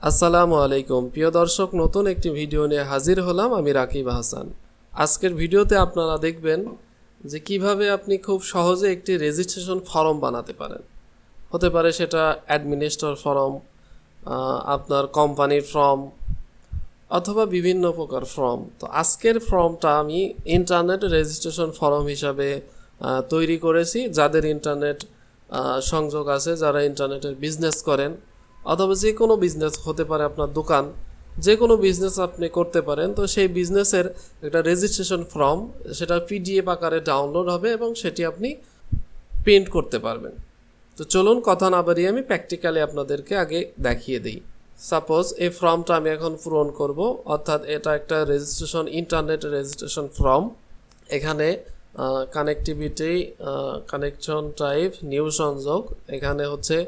আসসালামু আলাইকুম প্রিয় দর্শক, নতুন একটি ভিডিও নিয়ে হাজির হলাম। আমি রাকিব হাসান। আজকের ভিডিওতে আপনারা দেখবেন যে কিভাবে আপনি খুব সহজে একটি রেজিস্ট্রেশন ফর্ম বানাতে পারেন। হতে পারে সেটা অ্যাডমিনিস্ট্রেটর ফর্ম, আপনার কোম্পানির ফর্ম, অথবা বিভিন্ন প্রকার ফর্ম। তো আজকের ফর্মটা আমি ইন্টারনেট রেজিস্ট্রেশন ফর্ম হিসাবে তৈরি করেছি। যাদের ইন্টারনেট সংযোগ আছে, যারা ইন্টারনেটের বিজনেস করেন, অথবা যে কোনো বিজনেস হতে পারে, আপনার দোকান, যে কোনো বিজনেস আপনি করতে পারেন, তো সেই বিজনেসের একটা রেজিস্ট্রেশন ফর্ম, সেটা পিডিএফ আকারে ডাউনলোড হবে এবং সেটি আপনি প্রিন্ট করতে পারবেন। তো চলুন কথা না বাড়িয়ে আমি প্র্যাকটিক্যালি আপনাদেরকে আগে দেখিয়ে দিই। সাপোজ এই ফর্মটা আমি এখন পূরণ করব, অর্থাৎ এটা একটা রেজিস্ট্রেশন, ইন্টারনেট রেজিস্ট্রেশন ফর্ম। এখানে কানেক্টিভিটি, কানেকশন টাইপ, নিউ সংযোগ, এখানে হচ্ছে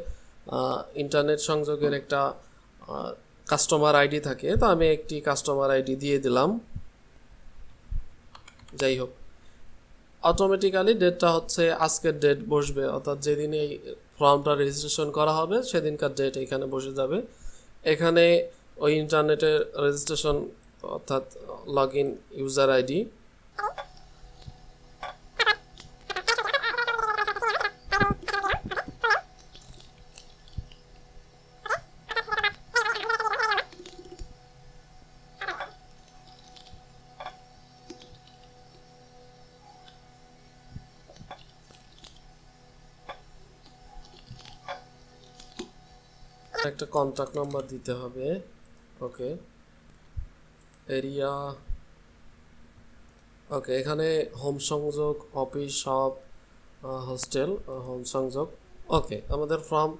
ইন্টারনেট সংযোগের একটা কাস্টমার আইডি থাকে। তো আমি একটি কাস্টমার আইডি দিয়ে দিলাম। যাই হোক, অটোমেটিক্যালি ডেটটা হচ্ছে আজকের ডেট বসবে, অর্থাৎ যেদিন এই ফর্মটা রেজিস্ট্রেশন করা হবে সেদিনকার ডেট এখানে বসে যাবে। এখানে ওই ইন্টারনেটের রেজিস্ট্রেশন, অর্থাৎ লগ ইন ইউজার আইডি, একটা কন্ট্যাক্ট নাম্বার দিতে হবে। ওকে, এরিয়া, ওকে, এখানে হোম সংযোগ, অফিস, শপ, হোস্টেল, হোম সংযোগ। ওকে, আমাদের ফর্ম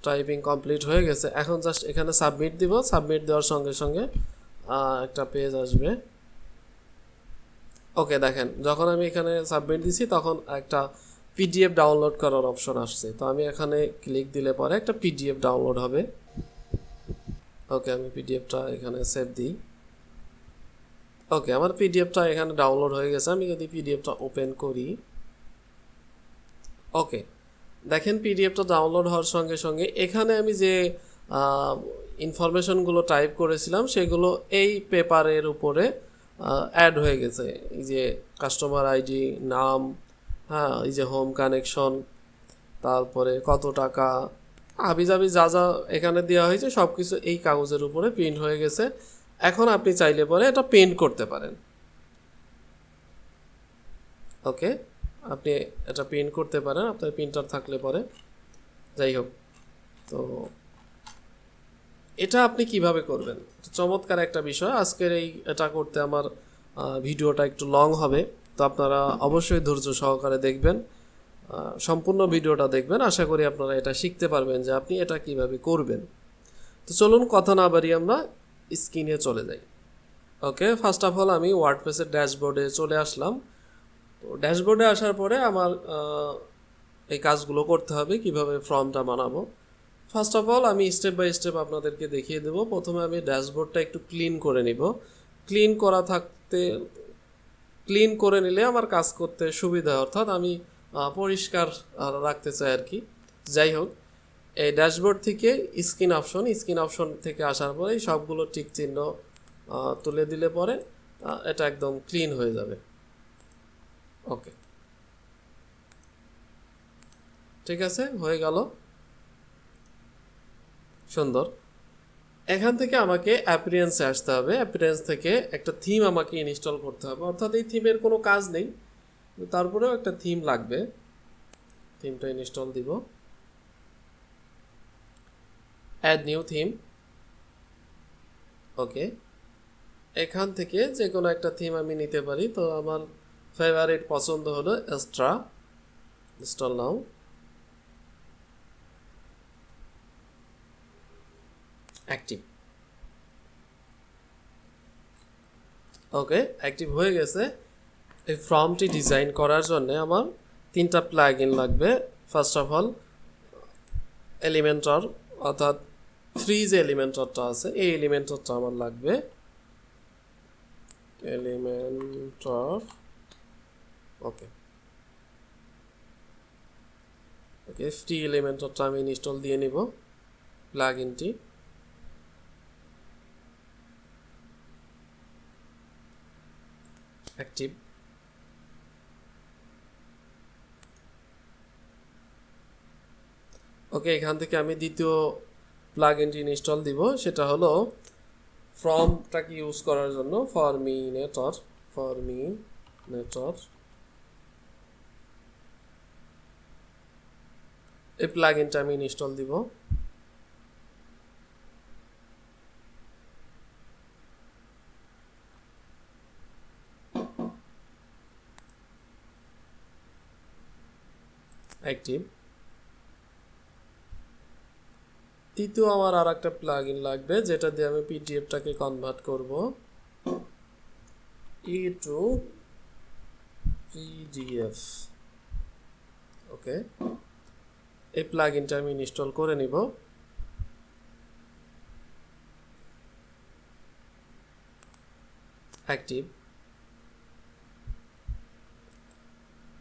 টাইপিং কমপ্লিট হয়ে গেছে। এখন জাস্ট এখানে সাবমিট দিব। সাবমিট দেওয়ার সঙ্গে সঙ্গে একটা পেজ আসবে। ওকে, দেখেন, যখন আমি এখানে সাবমিট দিছি তখন একটা পিডিএফ ডাউনলোড করার অপশন আসছে। তো আমি এখানে ক্লিক দিলে পরে একটা পিডিএফ ডাউনলোড হবে। ওকে, আমি পিডিএফটা এখানে সেভ দিই। ওকে, আমার পিডিএফটা এখানে ডাউনলোড হয়ে গেছে। আমি যদি পিডিএফটা ওপেন করি, ওকে, দেখেন পিডিএফটা ডাউনলোড হওয়ার সঙ্গে সঙ্গে এখানে আমি যে ইনফরমেশনগুলো টাইপ করেছিলাম সেগুলো এই পেপারের উপরে অ্যাড হয়ে গেছে। এই যে কাস্টমার আইডি, নাম, হ্যাঁ, এই যে হোম কানেকশন, তারপরে কত টাকা, হাবিজাবি যা যা এখানে দেওয়া হয়েছে সব কিছু এই কাগজের উপরে প্রিন্ট হয়ে গেছে। এখন আপনি চাইলে পরে এটা প্রিন্ট করতে পারেন। ওকে, আপনি এটা প্রিন্ট করতে পারেন আপনার প্রিন্টার থাকলে পরে। যাই হোক, তো এটা আপনি কিভাবে করবেন, চমৎকার একটা বিষয়। আজকের এটা করতে আমার ভিডিওটা একটু লং হবে, তো আপনারা অবশ্যই ধৈর্য সহকারে দেখবেন, সম্পূর্ণ ভিডিওটা দেখবেন। আশা করি আপনারা এটা শিখতে পারবেন যে আপনি এটা কিভাবে করবেন। তো চলুন কথা না বাড়িয়ে আমরা স্ক্রিনে চলে যাই। ওকে, ফার্স্ট অফ অল আমি ওয়ার্ডপ্রেসের ড্যাশবোর্ডে চলে আসলাম। তো ড্যাশবোর্ডে আসার পরে আমার এই কাজগুলো করতে হবে, কিভাবে ফর্মটা বানাবো। ফার্স্ট অফ অল আমি স্টেপ বাই স্টেপ আপনাদেরকে দেখিয়ে দেবো। প্রথমে আমি ড্যাশবোর্ডটা একটু ক্লিন করে নিব। ক্লিন করে নিলে আমার কাজ করতে সুবিধা, অর্থাৎ আমি পরিষ্কার রাখতে চাই আর কি। যাই হোক, এই ড্যাশবোর্ড থেকে স্ক্রিন অপশন থেকে আসার পরে সবগুলো টিক চিহ্ন তুলে দিলে পরে এটা একদম ক্লিন হয়ে যাবে। ওকে, ঠিক আছে, হয়ে গেল, সুন্দর। এখান থেকে আমাকে অ্যাপিয়ারেন্সে আসতে হবে। অ্যাপিয়ারেন্স থেকে একটা থিম আমাকে ইনস্টল করতে হবে, অর্থাৎ এই থিমের কোনো কাজ নেই, তারপরেও একটা থিম লাগবে। থিমটা ইনস্টল দিব। Add new theme. ওকে, এখান থেকে যে কোনো একটা থিম আমি নিতে পারি। তো আমার ফেভারিট পছন্দ হলো এক্সট্রা। ইনস্টল নাও। অ্যাক্টিভ। ওকে, অ্যাক্টিভ হয়ে গেছে। এই ফর্মটি ডিজাইন করার জন্য আমার 3টা প্লাগ ইন লাগবে। ফার্স্ট অফ অল এলিমেন্টর, অর্থাৎ ফ্রি যে এলিমেন্টরটা আছে এই এলিমেন্টরটা আমার লাগবে। এলিমেন্টর, ওকে, ওকে, ফ্রি এলিমেন্টরটা আমি ইনস্টল দিয়ে নিব প্লাগ ইনটি। অ্যাক্টিভ। ওকে, এখান থেকে আমি দ্বিতীয় প্লাগইনটি ইনস্টল দিব, সেটা হলো ফর্মটাকে ইউজ করার জন্য ফরমিনেটর। এই প্লাগইনটা আমি ইনস্টল দিব। অ্যাক্টিভ। তৃতীয় আমার আর একটা প্লাগইন লাগবে, যেটা দিয়ে আমি পিডিএফটাকে কনভার্ট করব টু পিডিএফ। ওকে, এই প্লাগইনটা আমি ইনস্টল করে নিব। অ্যাক্টিভ।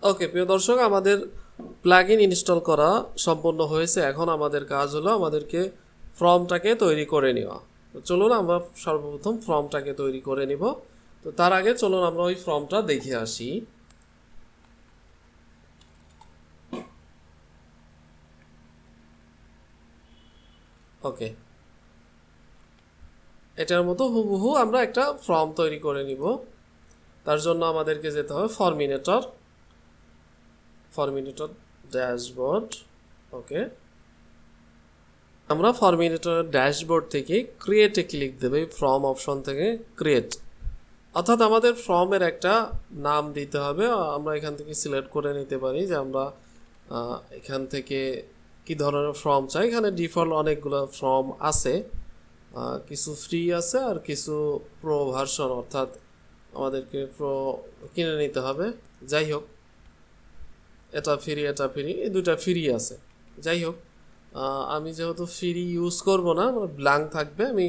ওকে প্রিয় দর্শক, আমাদের প্লাগইন ইনস্টল করা সম্পন্ন হয়েছে। এখন আমাদের কাজ হলো আমাদেরকে ফর্মটাকে তৈরি করে নেওয়া। তো চলুন আমরা সর্বপ্রথম ফর্মটাকে তৈরি করে নিব। তো তার আগে চলুন আমরা ওই ফর্মটা দেখে আসি। ওকে, এটার মতো হুবহু আমরা একটা ফর্ম তৈরি করে নিব। তার জন্য আমাদেরকে যেতে হবে ফরমিনেটর ড্যাশবোর্ড। ওকে, আমরা ফরমিনেটরের ড্যাশবোর্ড থেকে ক্রিয়েটে ক্লিক দেব, এই ফর্ম অপশন থেকে ক্রিয়েট। অর্থাৎ আমাদের ফর্মের একটা নাম দিতে হবে। আমরা এখান থেকে সিলেক্ট করে নিতে পারি যে আমরা এখান থেকে কি ধরনের ফর্ম চাই। এখানে ডিফল্ট অনেকগুলো ফর্ম আছে, কিছু ফ্রি আছে আর কিছু প্রো ভার্সন, অর্থাৎ আমাদেরকে প্রো কিনে নিতে হবে। যাই হোক, এটা ফ্রি এই দুটা ফ্রি আছে। যাই হোক, আমি যেহেতু ফ্রি ইউজ করব না, ব্ল্যাঙ্ক থাকবে, আমি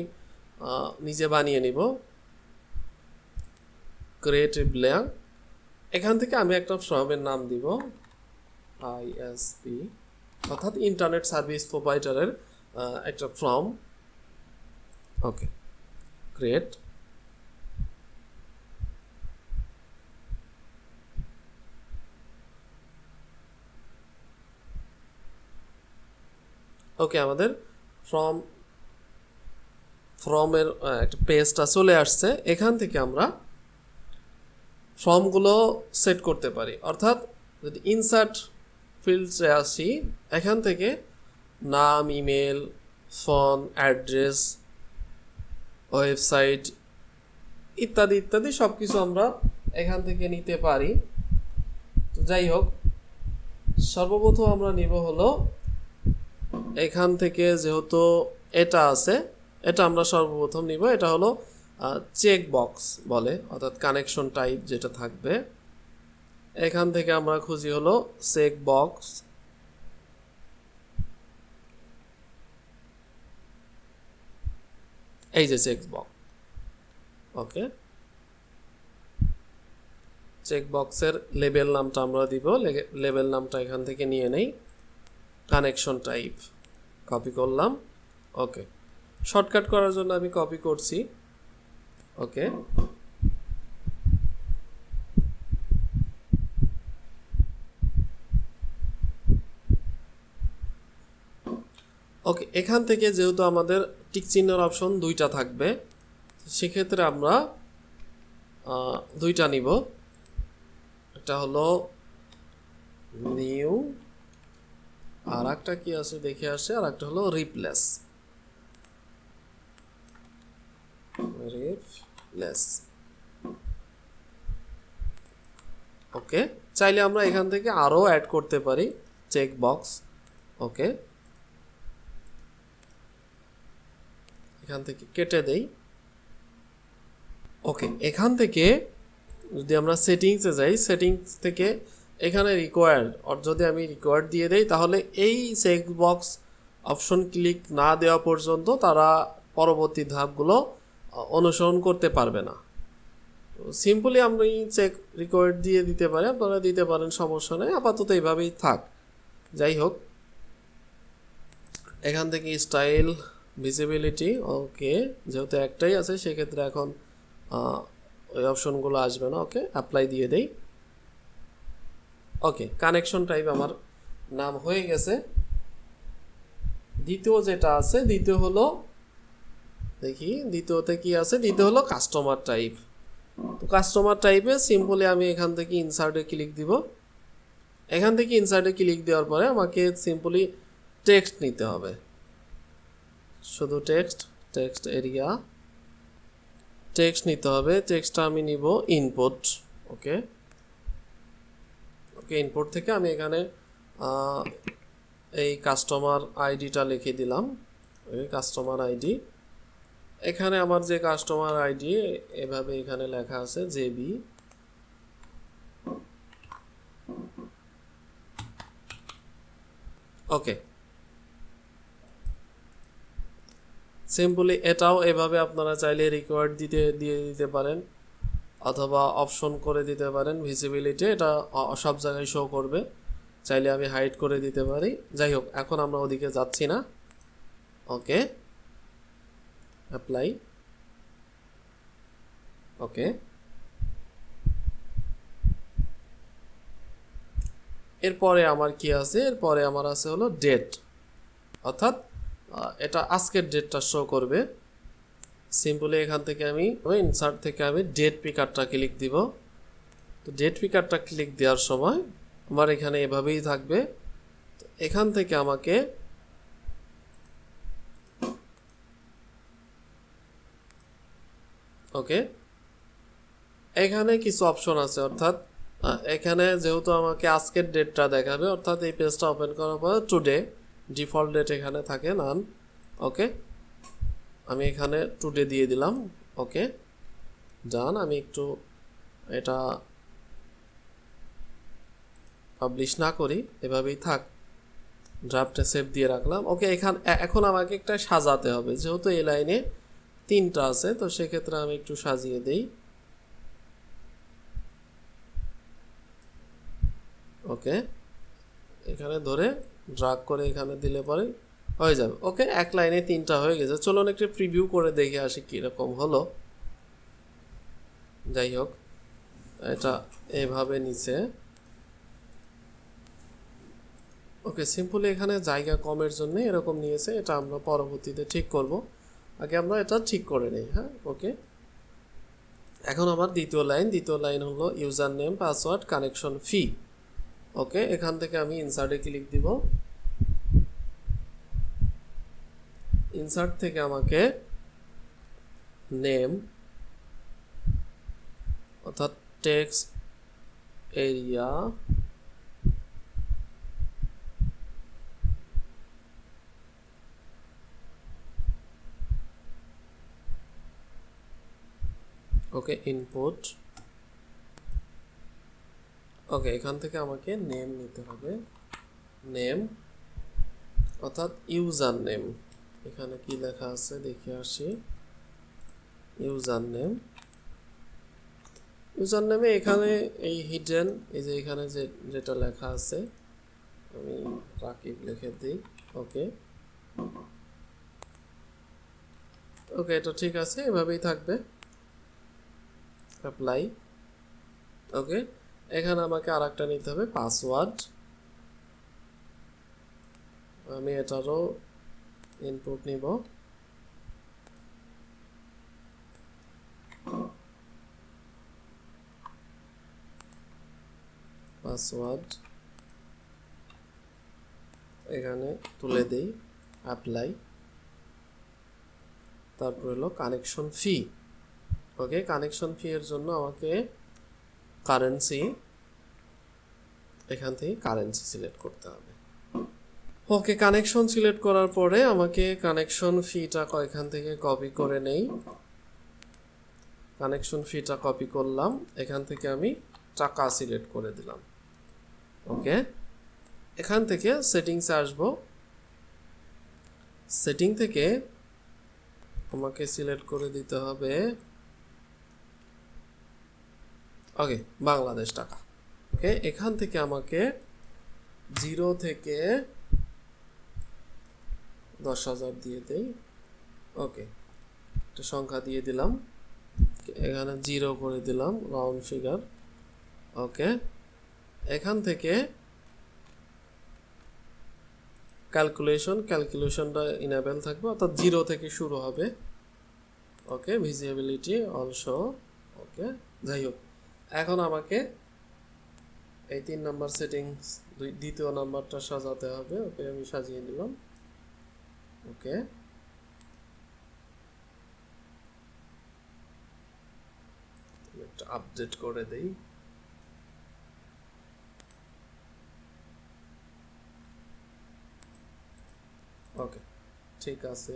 নিজে বানিয়ে নিব ক্রিয়েটিভ ব্ল্যাঙ্ক। এখান থেকে আমি একটা ফর্মের নাম দিব আইএসপি, অর্থাৎ ইন্টারনেট সার্ভিস প্রোভাইডারের একটা ফর্ম। ওকে, ক্রিয়েট। ওকে, আমাদের ফর্মের একটা পেজটা চলে আসছে। এখান থেকে আমরা ফর্মগুলো সেট করতে পারি। অর্থাৎ যদি ইনসার্ট ফিল্ডসে আসি, এখান থেকে নাম, ইমেল, ফোন, অ্যাড্রেস, ওয়েবসাইট ইত্যাদি ইত্যাদি সব কিছু আমরা এখান থেকে নিতে পারি। তো যাই হোক, সর্বপ্রথম আমরা নিব হলো এখান থেকে, যেহেতু এটা আছে, এটা আমরা সর্বপ্রথম নিব। এটা হলো চেক বক্স বলে, অর্থাৎ কানেকশন টাইপ যেটা থাকবে। এখান থেকে আমরা খুঁজি হলো চেক বক্স। এই যে চেক বক্স। ওকে, চেক বক্সের লেবেল নামটা আমরা দিব। লেবেল নামটা এখান থেকে নিয়ে নেই, কানেকশন টাইপ কপি করলাম। ওকে, শর্টকাট করার জন্য আমি কপি করছি। ওকে, ওকে, এখান থেকে যেহেতু আমাদের টিক চিহ্নের অপশন দুইটা থাকবে, সেক্ষেত্রে আমরা দুইটা নিব। একটা হলো নিউ, আর একটা কি আছে দেখে আসে, আর একটা হলো রিপ্লেস। ওকে, চাইলে আমরা এখান থেকে আরো অ্যাড করতে পারি চেক বক্স। ওকে, এখান থেকে কেটে দেই। ওকে, এখান থেকে যদি আমরা সেটিংসে যাই, সেটিংস থেকে এখানে রিকোয়ার্ড, যদি আমি রিকোয়ার্ড দিয়ে দেই, তাহলে এই চেক বক্স অপশন ক্লিক না দেওয়া পর্যন্ত তারা পরবর্তী ধাপগুলো অনুসরণ করতে পারবে না। সিম্পলি আমরা চেক রিকোয়ার্ড দিয়ে দিতে পারি, আপনারা দিতে পারেন, সমস্যা নেই। আপাতত এইভাবেই থাক। যাই হোক, এখান থেকে স্টাইল, ভিজিবিলিটি, ওকে, যেহেতু একটাই আছে সেক্ষেত্রে এখন ওই অপশনগুলো আসবে না। ওকে, অ্যাপ্লাই দিয়ে দেই। ওকে, কানেকশন টাইপ আমার নাম হয়ে গেছে। দ্বিতীয় যেটা আছে, দ্বিতীয় হলো, দেখি দ্বিতীয়তে কি আছে, দ্বিতীয় হলো কাস্টমার টাইপ। তো কাস্টমার টাইপে সিম্পলি আমি এখান থেকে ইনসার্টে ক্লিক দিব। এখান থেকে ইনসার্টে ক্লিক দেওয়ার পরে আমাকে সিম্পলি টেক্সট নিতে হবে, শুধু টেক্সট এরিয়া টেক্সট নিতে হবে। টেক্সটটা আমি নিব ইনপুট। ওকে, ইনপুট থেকে আমি এখানে এই কাস্টমার আইডিটা লিখে দিলাম। এই কাস্টমার আইডি, এখানে আমার যে কাস্টমার আইডি এভাবে এখানে লেখা আছে জেবি। ওকে, সিম্পলি এটাও এভাবে আপনারা চাইলে রিকোয়ার্ড দিয়ে দিতে পারেন, অথবা অপশন করে দিতে পারেন। ভিজিবিলিটি এটা সব জায়গায় শো করবে, চাইলে আমি হাইড করে দিতে পারি। যাই হোক, এখন আমরা ওদিকে যাচ্ছি না। ওকে, অ্যাপ্লাই। ওকে, এরপরে আমার কি আছে, এরপরে আমার আছে হলো ডেট, অর্থাৎ এটা আজকের ডেটটা শো করবে। সিম্পলি এখান থেকে আমি ইনসার্ট থেকে আমি ডেট পিকারটা ক্লিক দিব। তো ডেট পিকারটা ক্লিক দেওয়ার সময় আমার এখানে এভাবেই থাকবে। এখান থেকে আমাকে ওকে, এখানে কিছু অপশন আছে, অর্থাৎ এখানে যেহেতু আমাকে আজকের ডেটটা দেখাবে, অর্থাৎ এই পেজটা ওপেন করার পর টুডে ডিফল্ট ডেট এখানে থাকে নান। ওকে, আমি এখানে টুডে দিয়ে দিলাম। ওকে, ডান। আমি একটু এটা পাবলিশ না করি, এভাবেই থাক, ড্রাফটে সেভ দিয়ে রাখলাম। ওকে, এখন আমাকে একটা সাজাতে হবে, যেহেতু এই লাইনে 3টা আছে, তো সেক্ষেত্রে আমি একটু সাজিয়ে দেই। ওকে, এখানে ধরে ড্রাগ করে এখানে দিলে পরে হয়ে যাবে। ওকে, এক লাইনে 3টা হয়ে গেছে। চলুন একটু প্রিভিউ করে দেখে আসি কীরকম হলো। যাই হোক, এটা এভাবে নিচে। ওকে, সিম্পলি এখানে জায়গা কমের জন্য এরকম নিয়েছে, এটা আমরা পরবর্তীতে ঠিক করব। আগে আমরা এটা ঠিক করে নিই। হ্যাঁ, ওকে, এখন আমার দ্বিতীয় লাইন হলো ইউজার নেম, পাসওয়ার্ড, কানেকশন ফি। ওকে, এখান থেকে আমি ইনসার্টে ক্লিক দিব। ইনসার্ট থেকে আমাকে নেম, অর্থাৎ টেক্সট এরিয়া ওকে, ইনপুট। ওকে, এখান থেকে আমাকে নেম নিতে হবে, নেম অর্থাৎ ইউজার নেম। এখানে কি লেখা আছে দেখে আসি। ইউজার নেমে এখানে এই হিডেন, এই যে এখানে যেটা লেখা আছে, আমি রাকিব লিখে দিই। ওকে, এটা ঠিক আছে, এভাবেই থাকবে। অ্যাপ্লাই। ওকে, এখানে আমাকে আরেকটা নিতে হবে পাসওয়ার্ড। আমি এটারও ইনপুট নিব। পাসওয়ার্ড এখানে তুলে দেই, অ্যাপ্লাই। তারপর হলো কানেকশন ফি। ওকে, কানেকশন ফি এর জন্য আমাকে কারেন্সি, এখান থেকে কারেন্সি সিলেক্ট করতে হবে। ওকে, কানেকশন সিলেক্ট করার পরে আমাকে কানেকশন ফিটা এখান থেকে কপি করে নেই। কানেকশন ফিটা কপি করলাম, এখান থেকে আমি টাকা সিলেক্ট করে দিলাম। ওকে, এখান থেকে সেটিংসে আসব। সেটিং থেকে আমাকে সিলেক্ট করে দিতে হবে ওকে বাংলাদেশ টাকা। ওকে, এখান থেকে আমাকে 0 থেকে 10,000 দিয়ে দেই। ওকে, একটা সংখ্যা দিয়ে দিলাম। এখানে 0 করে দিলাম, রাউন্ড ফিগার। ওকে, এখান থেকে ক্যালকুলেশনটা ইনেবল থাকবে, অর্থাৎ 0 থেকে শুরু হবে। ওকে, ভিজিবিলিটি অলসো। ওকে, যাই হোক, এখন আমাকে এই 3 নাম্বার সেটিংস দ্বিতীয় নাম্বারটা সাজাতে হবে। ওকে, আমি সাজিয়ে নিলাম। ওকে, একটা আপডেট করে দেই। ওকে, ঠিক আছে,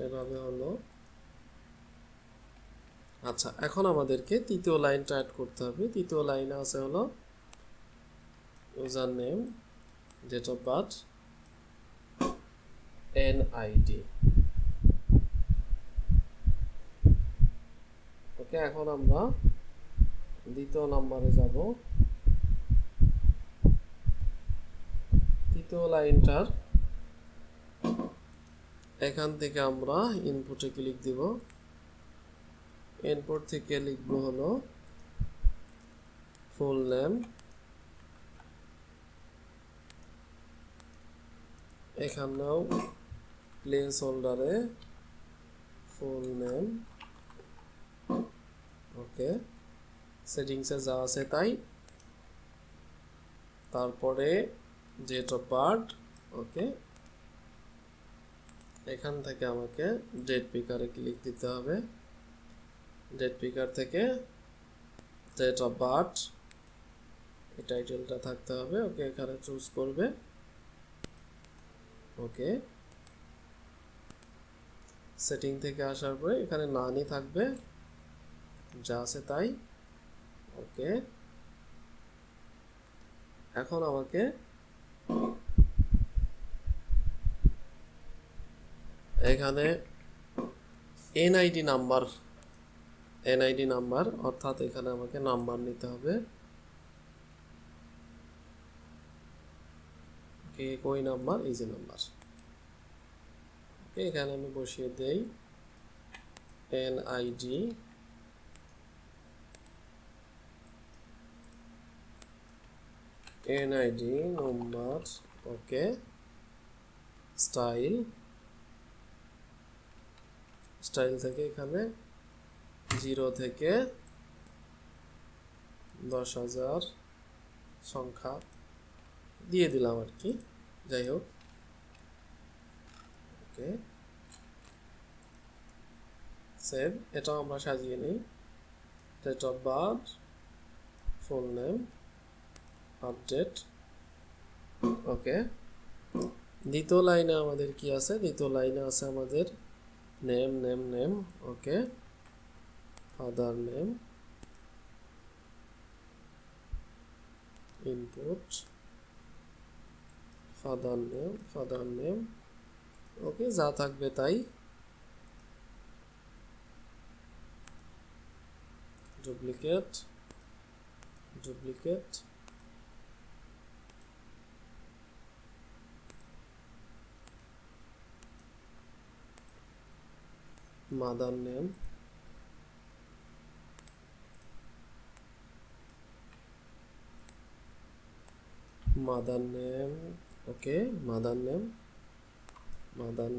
এভাবে হলো। আচ্ছা, এখন আমাদেরকে তৃতীয় লাইনটা অ্যাড করতে হবে। তৃতীয় লাইনে আছে হলো user name, date of birth, NID. Okay, এখন আমরা দ্বিতীয় নাম্বারে যাব। তৃতীয় লাইনটার এখান থেকে আমরা ইনপুটে ক্লিক দিব। ইনপুট থেকে লিখব হলো ফুল নেম। এখানেও প্লেস হোল্ডারে ফুল নেম। ওকে, সেটিংসে যা আছে তাই। তারপরে ডেট অফ বার্থ। ওকে, এখান থেকে আমাকে ডেট পিকারে ক্লিক দিতে হবে। ডেট পিকার থেকে ডেট অফ বার্থ, এই টাইটেলটা থাকতে হবে। ওকে, এখানে চুজ করবে। ওকে, সেটিং থেকে আসার পরে এখানে নানই থাকবে, যা আছে তাই। ওকে, এখন আমাকে এখানে এনআইডি নাম্বার, অর্থাৎ এখানে আমাকে নাম্বার নিতে হবে। কই নাম্বার? এই যে নাম্বার। ওকে, এখানে আমি বসিয়ে দেই এনআইডি নাম্বার। ওকে, স্টাইল থেকে এখানে 0 থেকে 10,000 সংখ্যা দিয়ে দিলাম আর কি, যাই হোক। Okay, save. এটাও আমরা সাজিয়ে নিই। Date of birth, full name, update. Okay, দ্বিতীয় লাইনে আমাদের কি আছে? দ্বিতীয় লাইনে আছে আমাদের name. Okay, father name, input, father name. Okay, যা থাকবে তাই। Duplicate, mother name, okay, mother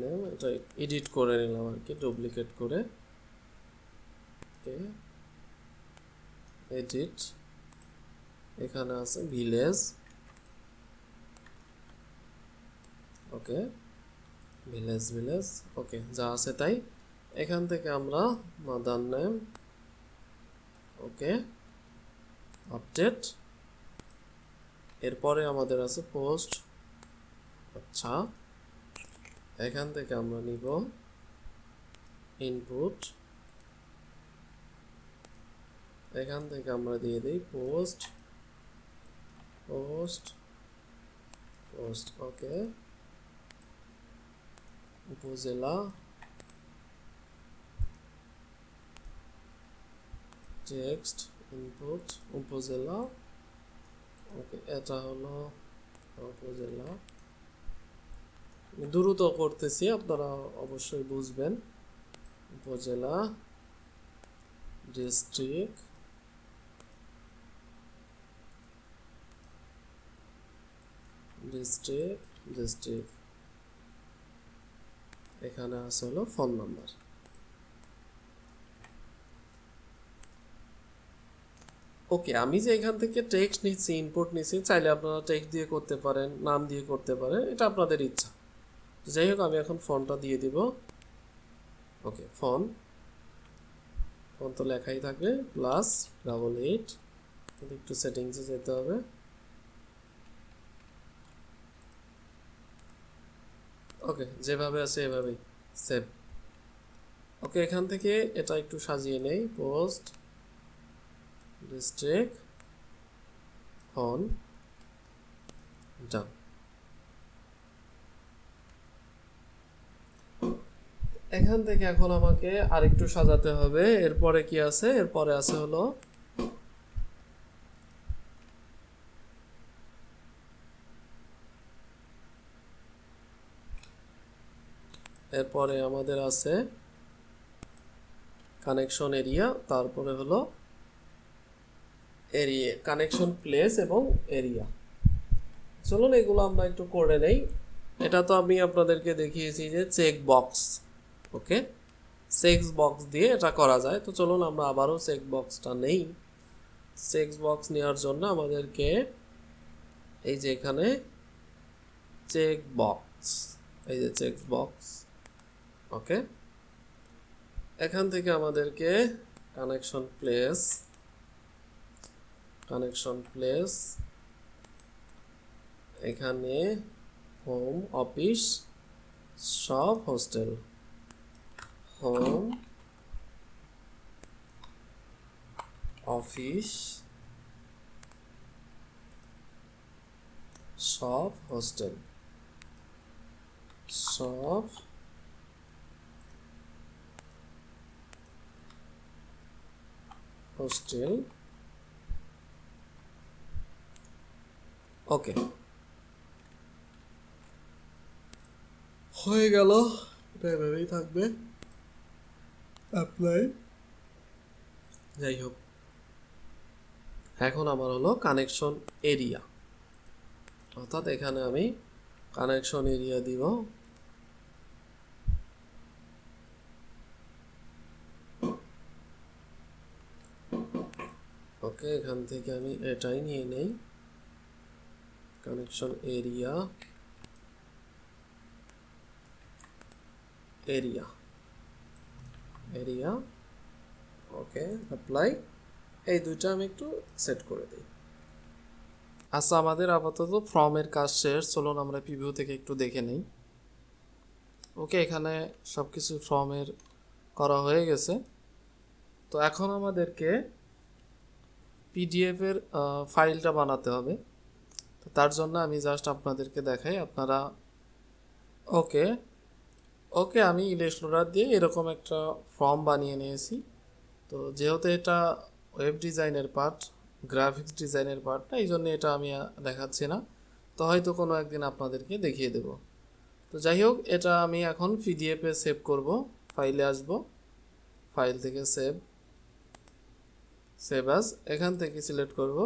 name. এটা এডিট করে নিলাম আর কি, ডুপ্লিকেট করে। Okay, edit. এখানে আছে ভিলেজ। ওকে, ভিলেজ। ওকে, যা আছে তাই। এখান থেকে আমরা মাদার নেম। ওকে, আপডেট। এরপরে আমাদের আছে পোস্ট। আচ্ছা, এখান থেকে আমরা নিব ইনপুট। এখান থেকে আমরা দিয়ে দিই পোস্ট। ওকে, উপজেলা, টেক্সট ইনপুট উপজেলা। ওকে, এটা হলো উপজেলা। দ্রুত করতেছি, আপনারা অবশ্যই বুঝবেন। উপজেলা, ডিস্ট্রিক্ট ডিস্ট্রিক্ট এখানে আছে হলো ফোন নাম্বার। ওকে, আমি যে এখান থেকে টেক্সট নিচ্ছি, ইনপুট নিচ্ছি, চাইলে আপনারা টেক্সট দিয়ে করতে পারেন, নাম দিয়ে করতে পারেন, এটা আপনাদের ইচ্ছা। যাই হোক, আমি এখন ফোনটা দিয়ে দিব। ওকে, ফোন তো লেখাই থাকবে +88, একটু সেটিংসে যেতে হবে। ওকে, যেভাবে আছে এভাবেই সেভ। ওকে, এখান থেকে এটা একটু সাজিয়ে নেই, পোস্ট ডিস্ট্রিক্ট ফোন, ডান। এখান থেকে এখন আমাকে আরেকটু সাজাতে হবে। এরপরে কি আছে? এরপরে আছে হলো এরপরে আমাদের আছে কানেকশন এরিয়া, তারপরে হলো এরিয়া, কানেকশন প্লেস এবং এরিয়া। চলুন এগুলো আমরা একটু করে নেই। এটা তো আমি আপনাদেরকে দেখিয়েছি যে check box. Okay, check box দিয়ে এটা করা যায়। তো চলুন আমরা আবারও চেক বক্সটা নেই। চেক বক্স নেওয়ার জন্য আমাদেরকে এই যে এখানে চেক বক্স, এই যে চেক বক্স। ওকে, এখান থেকে আমাদেরকে কানেকশন প্লেস, এখানে হোম, অফিস, সব, হোস্টেল, হোম, অফিস, সব, হোস্টেল, সব, হোস্টেল। ওকে, হয়ে গেল। এটা এভাবেই থাকবে, অ্যাপ্লাই। যাই হোক, এখন আমার হলো কানেকশন এরিয়া, অর্থাৎ এখানে আমি কানেকশন এরিয়া দিব। ওকে, এখান থেকে আমি এটাই নিয়ে নেই, কানেকশন এরিয়া। ওকে, অ্যাপ্লাই। এই দুইটা আমি একটু সেট করে দিই। আচ্ছা, আমাদের আপাতত ফর্মের কাজ শেষ। চলুন আমরা প্রিভিউ থেকে একটু দেখে নেই। ওকে, এখানে সব কিছু ফর্মের করা হয়ে গেছে। তো এখন আমাদেরকে পিডিএফের ফাইলটা বানাতে হবে। তো তার জন্য আমি জাস্ট আপনাদেরকে দেখাই, আপনারা ওকে আমি ইলাস্ট্রেটর দিয়ে এরকম একটা ফর্ম বানিয়ে নিয়েছি। তো যেহেতু এটা ওয়েব ডিজাইনের পার্ট, গ্রাফিক্স ডিজাইনের পার্ট না, এই জন্য এটা আমি দেখাচ্ছি না। তো হয়তো কোনো একদিন আপনাদেরকে দেখিয়ে দেব। তো যাই হোক, এটা আমি এখন পিডিএফে সেভ করব। ফাইলে আসব, ফাইল থেকে সেভ অ্যাজ, এখান থেকে সিলেক্ট করব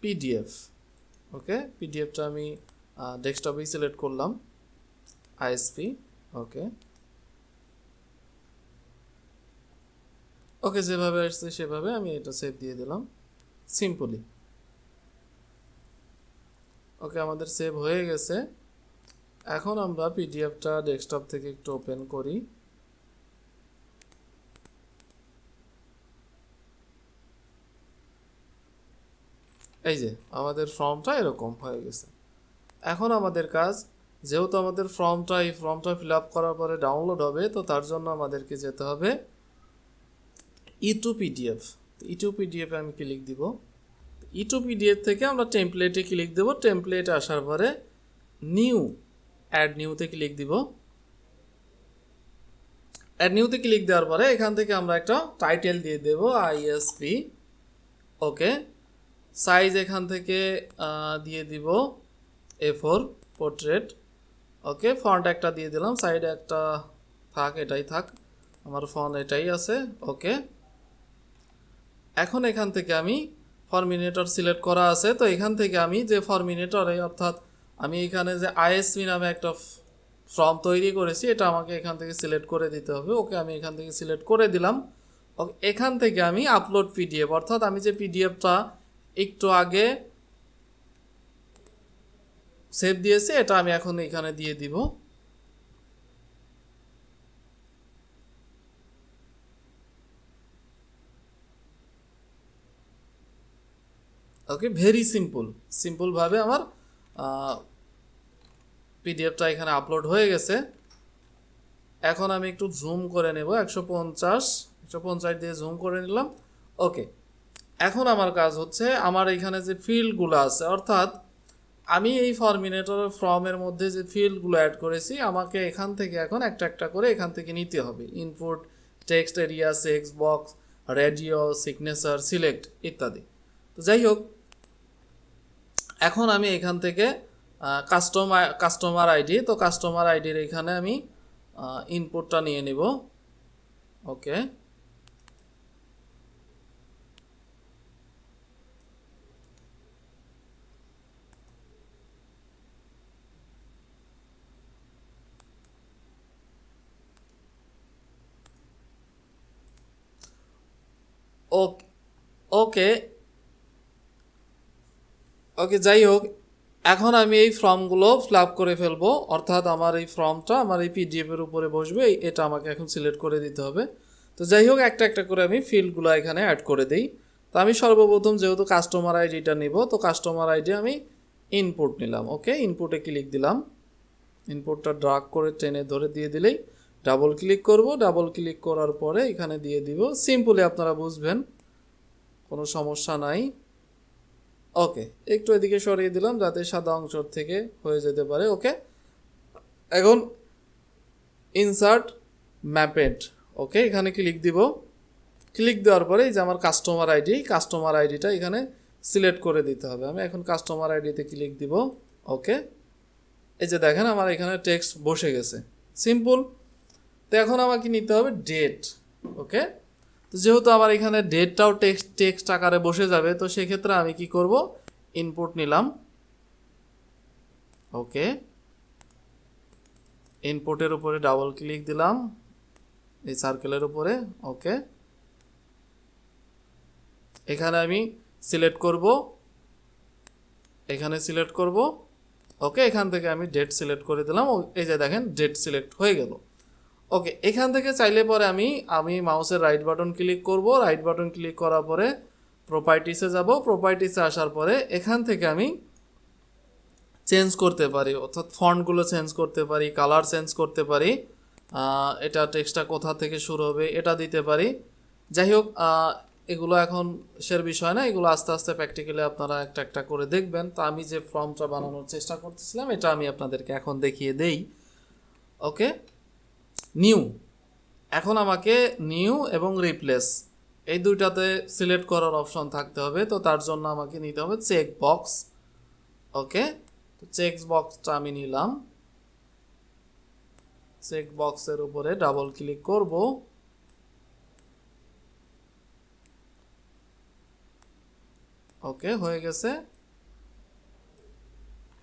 পিডিএফ। ওকে, পিডিএফটা আমি ডেস্কটপেই সিলেক্ট করলাম, আইএসপি। ওকে, যেভাবে আসছে সেভাবে আমি এটা সেভ দিয়ে দিলাম সিম্পলি। ওকে, আমাদের সেভ হয়ে গেছে। এখন আমরা পিডিএফটা ডেস্কটপ থেকে একটু ওপেন করি। এই যে আমাদের ফর্মটা এরকম হয়ে গেছে। এখন আমাদের কাজ, যেহেতু আমাদের এই ফর্মটা ফিল আপ করার পরে ডাউনলোড হবে, তো তার জন্য আমাদেরকে যেতে হবে ই2পিডিএফ। ই2পিডিএফে আমি ক্লিক দিব। ই2পিডিএফ থেকে আমরা টেমপ্লেটে ক্লিক দেব। টেমপ্লেটে আসার পরে অ্যাড নিউতে ক্লিক দিব। অ্যাড নিউতে ক্লিক দেওয়ার পরে এখান থেকে আমরা একটা টাইটেল দিয়ে দেব, আইএসপি। ওকে, সাইজ এখান থেকে দিয়ে দিব A4 পোর্ট্রেট। ওকে, ফন্ট একটা দিয়ে দিলাম, সাইডে একটা থাক, এটাই থাক, আমার ফন্ট এটাই আছে। ওকে, এখন এখান থেকে আমি ফরমিনেটর সিলেক্ট করা আছে, তো এখান থেকে আমি যে ফরমিনেটরে অর্থাৎ আমি এখানে যে আইএসপি নামে একটা ফর্ম তৈরি করেছি এটা আমাকে এখান থেকে সিলেক্ট করে দিতে হবে। ওকে, আমি এখান থেকে সিলেক্ট করে দিলাম। ওকে, এখান থেকে আমি আপলোড পিডিএফ অর্থাৎ আমি যে পিডিএফটা একটু আগে সেভ দিয়েছি এটা আমি এখন এখানে দিয়ে দিব। ওকে, ভেরি সিম্পলভাবে আমার পিডিএফটা এখানে আপলোড হয়ে গেছে। এখন আমি একটু জুম করে নেব, 150 দিয়ে জুম করে নিলাম। ওকে, এখন আমার কাজ হচ্ছে আমার এখানে যে ফিল্ডগুলো আছে অর্থাৎ আমি এই ফরমিনেটরের ফর্মের মধ্যে যে ফিল্ডগুলো অ্যাড করেছি আমাকে এখান থেকে এখন একটা একটা করে এখান থেকে নিতে হবে। Input, text area, text box, radio, signature, select ইত্যাদি। তো যাই হোক, এখন আমি এখান থেকে কাস্টমার আইডি, তো কাস্টমার আইডির এখানে আমি ইনপুটটা নিয়ে নিব। ওকে, ওকে ওকে ওকে যাই হোক, এখন আমি এই ফর্মগুলো ফিল আপ করে ফেলবো অর্থাৎ আমার এই ফর্মটা আমার এই পিডিএফের উপরে বসবে, এটা আমাকে এখন সিলেক্ট করে দিতে হবে। তো যাই হোক, একটা একটা করে আমি ফিল্ডগুলো এখানে অ্যাড করে দিই। তো আমি সর্বপ্রথম যেহেতু কাস্টমার আইডিটা নিব, তো কাস্টমার আইডি আমি ইনপুট নিলাম। ওকে, ইনপুটে ক্লিক দিলাম। ইনপুটটা ড্রাগ করে টেনে ধরে দিয়ে দিলেই ডাবল ক্লিক করব। ডাবল ক্লিক করার পরে এখানে দিয়ে দিব। সিম্পলি আপনারা বুঝবেন, কোনো সমস্যা নাই। ওকে, একটু এদিকে সরিয়ে দিলাম যাতে সাদা অংশ থেকে হয়ে যেতে পারে। ওকে, এখন ইনসার্ট ম্যাপেড। ওকে, এখানে ক্লিক দিব। ক্লিক দেওয়ার পরে এই যে আমার কাস্টমার আইডিটা এখানে সিলেক্ট করে দিতে হবে। আমি এখন কাস্টমার আইডিতে ক্লিক দিব। ওকে, এই যে দেখেন আমার এখানে টেক্সট বসে গেছে, সিম্পল। তো এখন আমাকে নিতে হবে ডেট। ওকে, তো যেহেতু আমার এখানে ডেটটাও টেক্সট আকারে বসে যাবে, তো সেক্ষেত্রে আমি কি করব, ইনপুট নিলাম। ওকে, ইনপুটের উপরে ডাবল ক্লিক দিলাম এই সার্কেলের উপরে। ওকে, এখানে আমি সিলেক্ট করব, এখানে সিলেক্ট করব। ওকে, এখান থেকে আমি ডেট সিলেক্ট করে দিলাম। এই যে দেখেন ডেট সিলেক্ট হয়ে গেল। ওকে, এখান থেকে চাইলে পরে আমি মাউসের রাইট বাটন ক্লিক করব। রাইট বাটন ক্লিক করার পরে প্রপার্টিসে যাব। প্রপার্টিসে আসার পরে এখান থেকে আমি চেঞ্জ করতে পারি অর্থাৎ ফন্টগুলো চেঞ্জ করতে পারি, কালার চেঞ্জ করতে পারি, এটা টেক্সটটা কোথা থেকে শুরু হবে এটা দিতে পারি। যাই হোক, এগুলো এখন সের বিষয় না, এগুলো আস্তে আস্তে প্র্যাকটিক্যালি আপনারা একটা একটা করে দেখবেন। তো আমি যে ফর্মটা বানানোর চেষ্টা করতেছিলাম এটা আমি আপনাদেরকে এখন দেখিয়ে দেই। ওকে, নিউ, এখন আমাকে নিউ এবং রিপ্লেস এই দুইটাতে সিলেক্ট করার অপশন থাকতে হবে। তো তার জন্য আমাকে নিতে হবে চেক বক্স। ওকে, তো চেক বক্সটা আমি নিলাম। চেক বক্সের উপরে ডাবল ক্লিক করব। ওকে, হয়ে গেছে।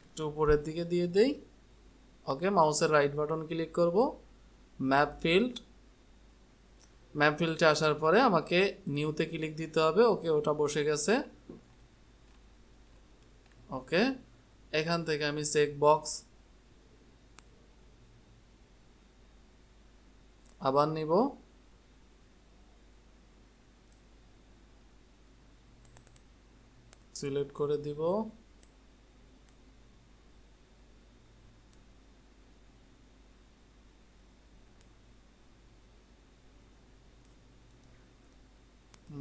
একটু উপরের দিকে দিয়ে দেই। ওকে, মাউসের রাইট বাটন ক্লিক করব, ম্যাপ ফিল্ডে আসার পরে আমাকে নিউতে ক্লিক দিতে হবে। ওকে, ওটা বসে গেছে। ওকে, এখান থেকে আমি চেক বক্স আবার নিব। সিলেক্ট করে দিব।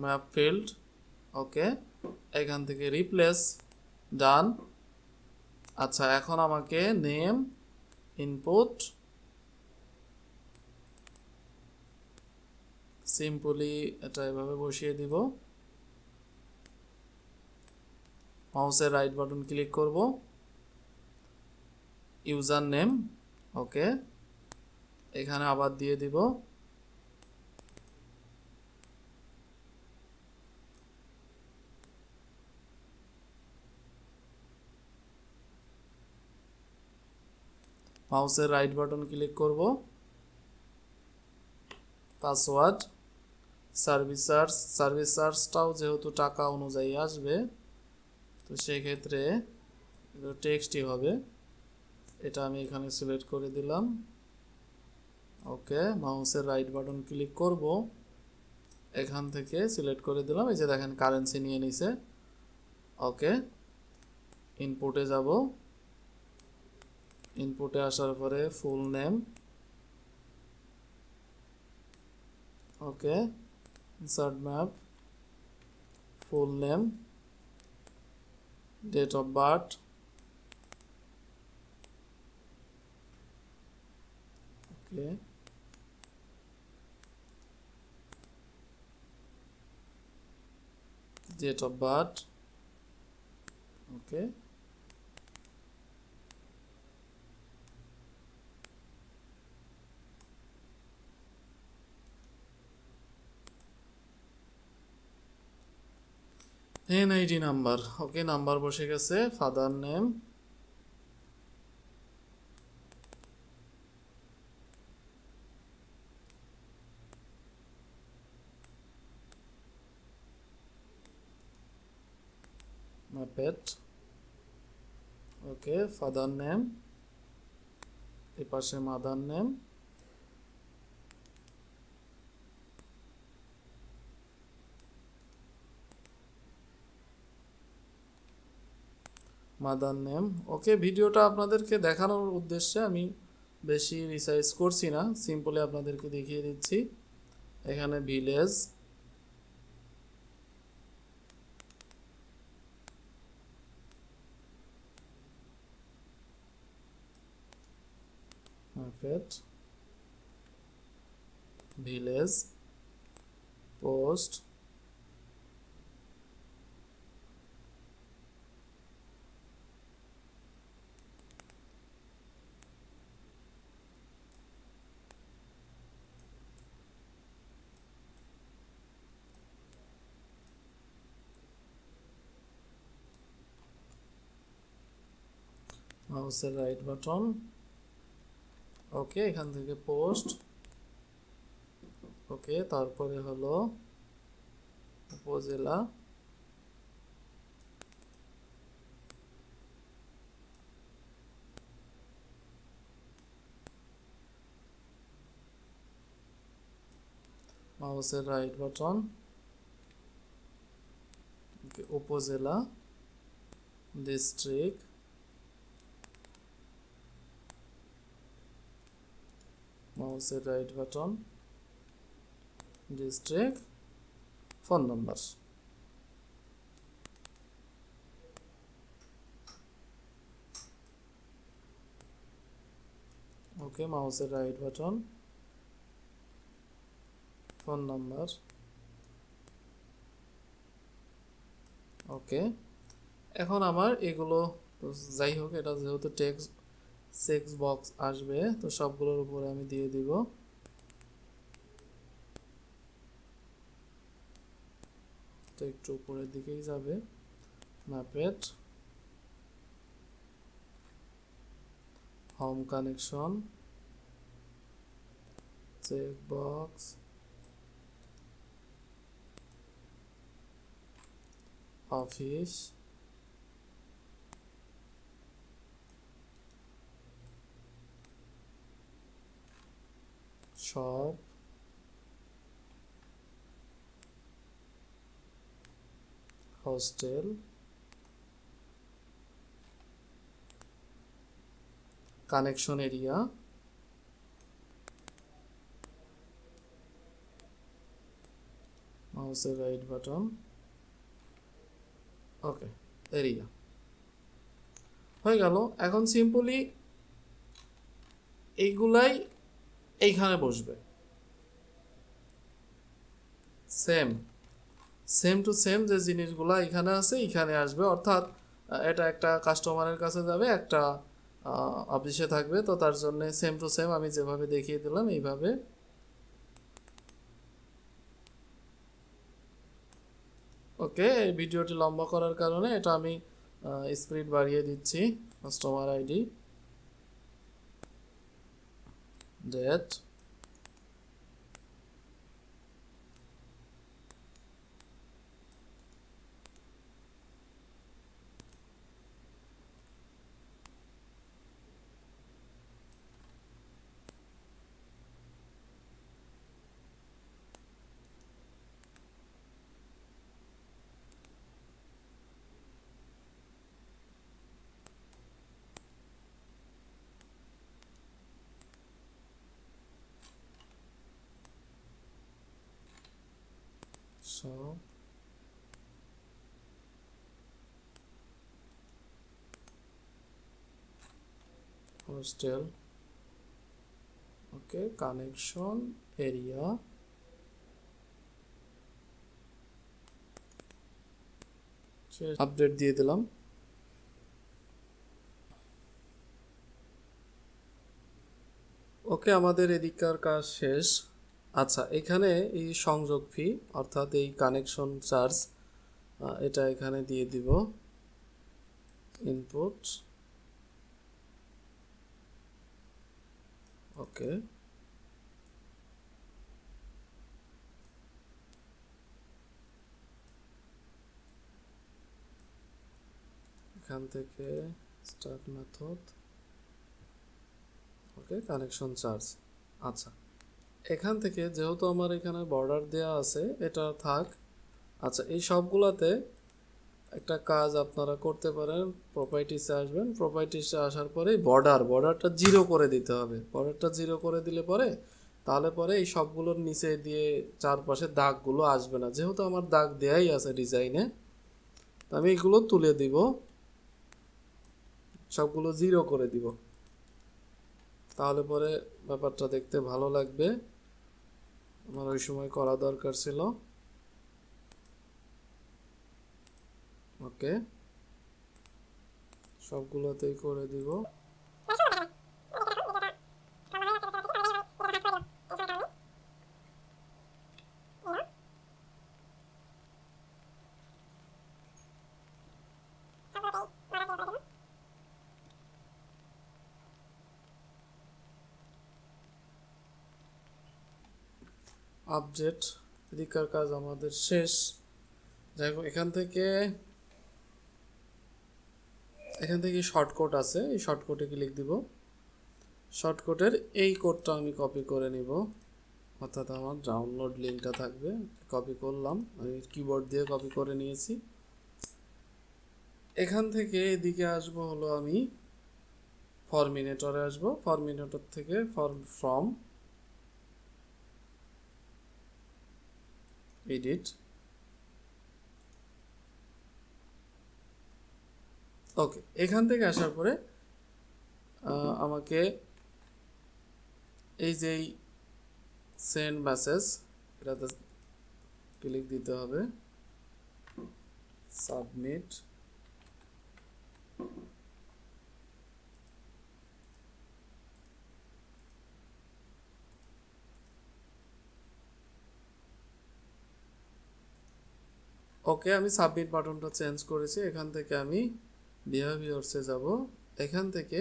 Map field. ওকে, এখান থেকে রিপ্লেস, ডান। আচ্ছা, এখন আমাকে নেম, ইনপুট, সিম্পলি এটা এভাবে বসিয়ে দিব। মাউসের রাইট বাটন ক্লিক করব, ইউজার নেম। ওকে, এখানে আবার দিয়ে দিব মাউসের রাইট বাটন ক্লিক করব, পাসওয়ার্ড, সার্ভিস চার্জটাও যেহেতু টাকা অনুযায়ী আসবে, তো সেই ক্ষেত্রে টেক্সটই হবে, এটা আমি এখানে সিলেক্ট করে দিলাম। ওকে, মাউসের রাইট বাটন ক্লিক করব, এখান থেকে সিলেক্ট করে দিলাম, এই যে দেখেন কারেন্সি নিয়ে নিছে। ওকে, ইনপুটে যাব, ইনপুটে আসার পরে full name, okay, insert map, full name, date of birth, okay, date of birth, okay, NID number, okay, number বসে গেছে। ফাদার নেম, পেট, ওকে, ফাদার নেম, এই পাশে mother name, mother name. Okay, ভিডিওটা আপনাদেরকে দেখানোর উদ্দেশ্যে আমি বেশি রিসাইজ করছি না, সিম্পলি আপনাদেরকে দেখিয়ে দিচ্ছি। এখানে ভিলেজ, ভিলেজ, পোস্ট, মাউসের রাইট বাটন, ওকে, এখান থেকে পোস্ট, ওকে, তারপরে হলো উপজেলা, মাউসের রাইট বাটন, উপজেলা, ডিস্ট্রিক্ট, মাউসের right button, district, phone number. Okay, মাউসের right button, phone number, okay. এখন আমার এগুলো যাই হোক, এটা যেহেতু টেক্সট বক্স আসবে, তো সবগুলোর উপরে আমি দিয়ে দিব। তো একটু উপরের দিকেই যাবে। ম্যাপেট, home connection, check box, office, shop, hostel, connection area, মাউসের রাইট বাটন, ওকে, এরিয়া হয়ে গেল। এখন সিম্পলি এইগুলাই এইখানে বসবে, সেম টু সেম যে জিনিসগুলো এখানে আছে এখানে আসবে, অর্থাৎ এটা একটা কাস্টমারের কাছে যাবে, একটা অফিসে থাকবে। তো তার জন্য সেম টু সেম আমি যেভাবে দেখিয়ে দিলাম এইভাবে। ওকে, এই ভিডিওটি লম্বা করার কারণে এটা আমি স্পিড বাড়িয়ে দিচ্ছি। Customer ID, date so hostel okay connection area update দিয়ে দিলাম ওকে আমাদের এদিককার কাজ শেষ আচ্ছা এখানে এই সংযোগ ফি অর্থাৎ এই কানেকশন চার্জ এটা এখানে দিয়ে দিব ইনপুট ওকে এখান থেকে স্টার্ট মেথড ওকে কানেকশন চার্জ আচ্ছা এখান থেকে যেহেতু আমার এখানে বর্ডার দেওয়া আছে এটা থাক আচ্ছা এই সবগুলাতে একটা কাজ আপনারা করতে পারেন প্রপার্টিসে আসবেন প্রপার্টিসে আসার পরে বর্ডারটা জিরো করে দিতে হবে বর্ডারটা জিরো করে দিলে পরে তাহলে পরে এই সবগুলোর নিচে দিয়ে চারপাশে দাগগুলো আসবে না যেহেতু আমার দাগ দেয়াই আছে ডিজাইনে আমি এগুলো তুলে দিব সবগুলো জিরো করে দিব তাহলে পরে ব্যাপারটা দেখতে ভালো লাগবে আমার ওই সময় করা দরকার ছিল ওকে সবগুলোতেই করে দিব আপডেট এদিককার কাজ আমাদের শেষ যাই হোক এখান থেকে শর্টকাট আছে এই শর্টকাটে ক্লিক দিব শর্টকাটের এই কোডটা আমি কপি করে নিব অর্থাৎ আমার ডাউনলোড লিঙ্কটা থাকবে কপি করলাম আমি কিবোর্ড দিয়ে কপি করে নিয়েছি এখান থেকে এদিকে আসব হলো আমি ফরমিনেটরে আসব ফরমিনেটর থেকে ফ্রম এডিট ওকে এখান থেকে আসার পরে আমাকে এই যে সেন্ড মেসেজ এটাতে ক্লিক দিতে হবে সাবমিট ওকে আমি সাবমিট বাটনটা চেঞ্জ করেছি এখান থেকে আমি বিহেভিয়ারসে যাব এখান থেকে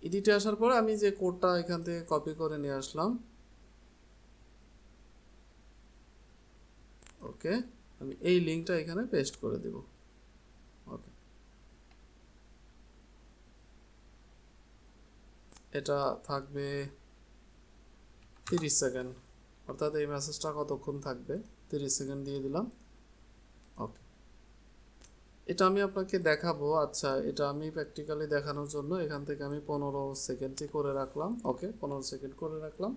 এডিটে আসার পর আমি যে কোডটা এখান থেকে কপি করে নিয়ে আসলাম ওকে আমি এই লিঙ্কটা এখানে পেস্ট করে দেব ওকে এটা থাকবে 30 সেকেন্ড অর্থাৎ এই মেসেজটা কতক্ষণ থাকবে 30 সেকেন্ড দিয়ে দিলাম ওকে এটা আমি আপনাকে দেখাবো আচ্ছা এটা আমি প্র্যাকটিক্যালি দেখানোর জন্য এখান থেকে আমি 15 সেকেন্ডই করে রাখলাম ওকে 15 সেকেন্ড করে রাখলাম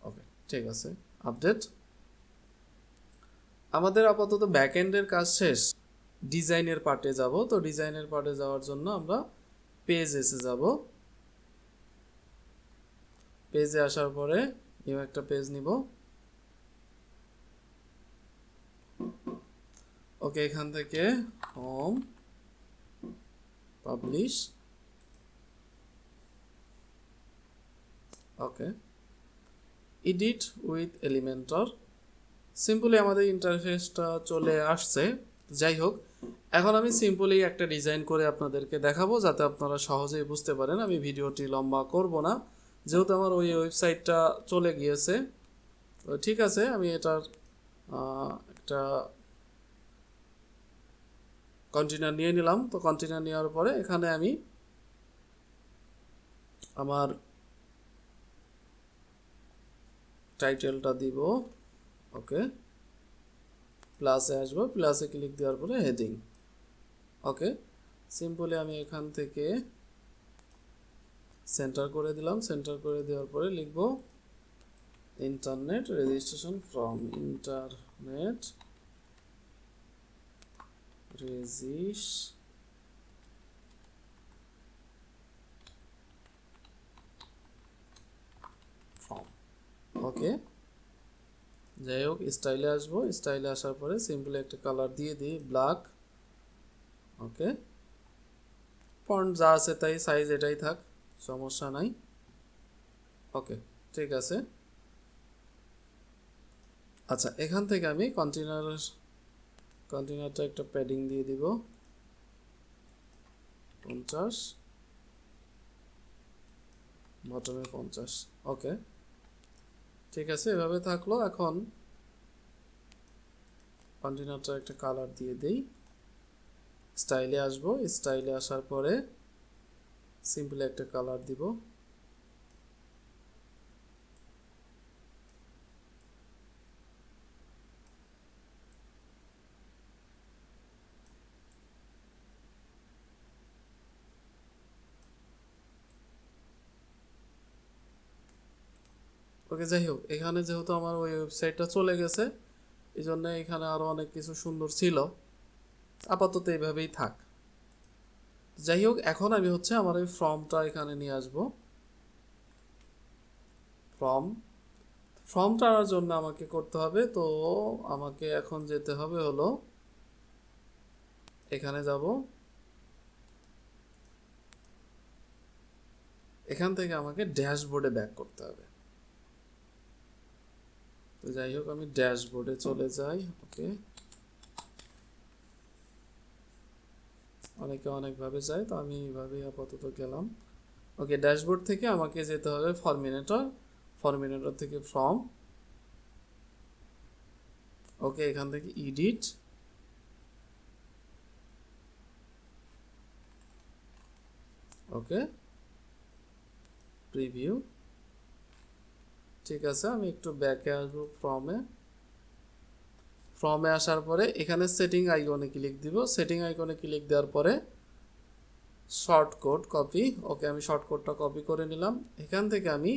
ওকে ঠিক আছে আপডেট আমাদের আপাতত ব্যাকএন্ডের কাজ শেষ ডিজাইনের পার্টে যাব তো ডিজাইনের পার্টে যাওয়ার জন্য আমরা পেজে যাব পেজে আসার পরে নিউ একটা পেজ নিব ওকে এখান থেকে home publish okay edit with Elementor simply আমাদের ইন্টারফেসটা চলে আসছে যাই হোক, এখন আমি সিম্পলি একটা ডিজাইন করে আপনাদেরকে দেখাবো যাতে আপনারা সহজেই বুঝতে পারেন। আমি ভিডিওটি লম্বা করব না, যেহেতু আমার ওই ওয়েবসাইটটা চলে গিয়েছে। ঠিক আছে, আমি এটার একটা কন্টেনার নিয়ে নিলাম। তো কন্টেনার নেওয়ার পরে এখানে আমি আমার টাইটেলটা দিব। ওকে, প্লাসে আসবো, প্লাসে ক্লিক দেওয়ার পরে হেডিং। ওকে, সিম্পলি আমি এখান থেকে সেন্টার করে দিলাম। সেন্টার করে দেওয়ার পরে লিখব internet registration form. Internet form. Okay, যাই হোক, স্টাইলে আসবো। স্টাইলে আসার পরে সিম্পলি একটা কালার দিয়ে দিই, ব্ল্যাক। ওকে, ফন্ট যা আছে তাই, সাইজ এটাই থাক, সমস্যা নাই। ওকে, ঠিক আছে। আচ্ছা, এখান থেকে আমি কন্টেনারটা একটা প্যাডিং দিয়ে দিব 50, বটমে 50। ওকে, ঠিক আছে, এভাবে থাকলো। এখন কন্টেনারটা একটা কালার দিয়ে দেই। স্টাইলে আসবো। স্টাইলে আসার পরে সিম্পলি একটা কালার দিব। ওকে, যাই হোক, এখানে যেহেতু আমার ওই ওয়েবসাইটটা চলে গেছে, এই জন্য এখানে আরও অনেক কিছু সুন্দর ছিল। আপাতত এইভাবেই থাক। যাই হোক, এখন আমি হচ্ছে আমার ওই ফর্মটা এখানে নিয়ে আসবো। ফর্মটা আনার জন্য আমাকে করতে হবে, তো আমাকে এখন যেতে হবে হলো এখানে যাব। এখান থেকে আমাকে ড্যাশবোর্ডে ব্যাক করতে হবে। তো যাই হোক, আমি ড্যাশবোর্ডে চলে যাই। ওকে, অনেকে অনেকভাবে যায়, তো আমি এইভাবেই আপাতত গেলাম। ওকে, ড্যাশবোর্ড থেকে আমাকে যেতে হবে ফরমিনেটর থেকে ফর্ম। ওকে, এখান থেকে এডিট। ওকে, প্রিভিউ। ঠিক আছে, আমি একটু ব্যাকে আসবো ফর্মে আসার পরে এখানে সেটিং আইকনে ক্লিক দিব। সেটিং আইকনে ক্লিক দেওয়ার পরে শর্টকাট কপি। ওকে, আমি শর্টকাটটা কপি করে নিলাম। এখান থেকে আমি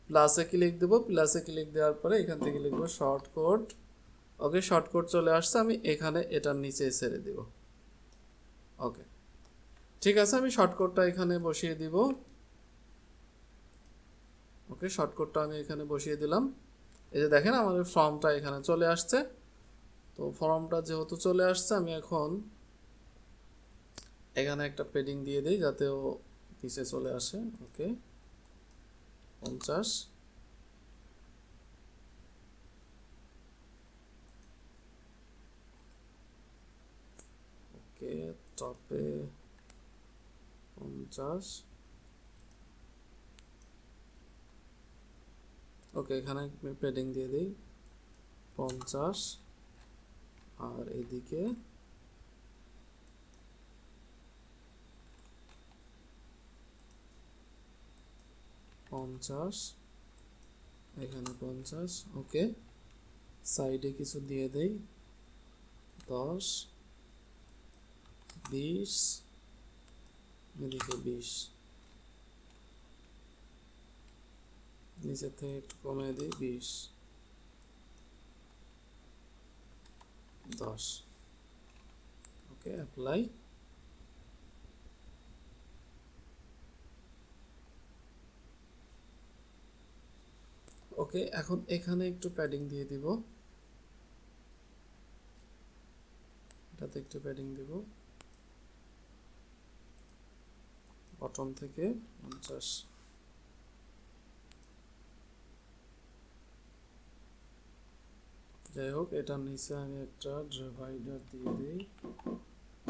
প্লাসে ক্লিক দেব। প্লাসে ক্লিক দেওয়ার পরে এখান থেকে লিখব শর্টকাট। ওকে, শর্টকাট চলে আসছে, আমি এখানে এটার নিচে ছেড়ে দিব। ওকে, ঠিক আছে, আমি শর্টকাটটা এখানে বসিয়ে দিব। ওকে, শর্টকাটটা আমি এখানে বসিয়ে দিলাম। এই যে দেখেন, আমাদের ফর্মটা এখানে চলে আসছে। তো ফর্মটা যেহেতু চলে আসছে, আমি এখন এখানে একটা পেডিং দিয়ে দিই যাতে ও নিচে চলে আসে। ওকে, 50। ওকে, টপে 50। ওকে, এখানে পেডিং দিয়ে দিই 50, আর এদিকে 50, এখানে 50। ওকে, সাইডে কিছু দিয়ে দেই 10, 20, এদিকে 20, নিচের থেকে একটু কমিয়ে দিই 20, 10। ওকে, অ্যাপ্লাই। ওকে, এখন এখানে একটু প্যাডিং দিয়ে দিব। এটাতে একটু প্যাডিং দিব, বটম থেকে 50। যাই হোক, এটার নিচে আমি একটা ডিভাইডার দিয়ে দিই।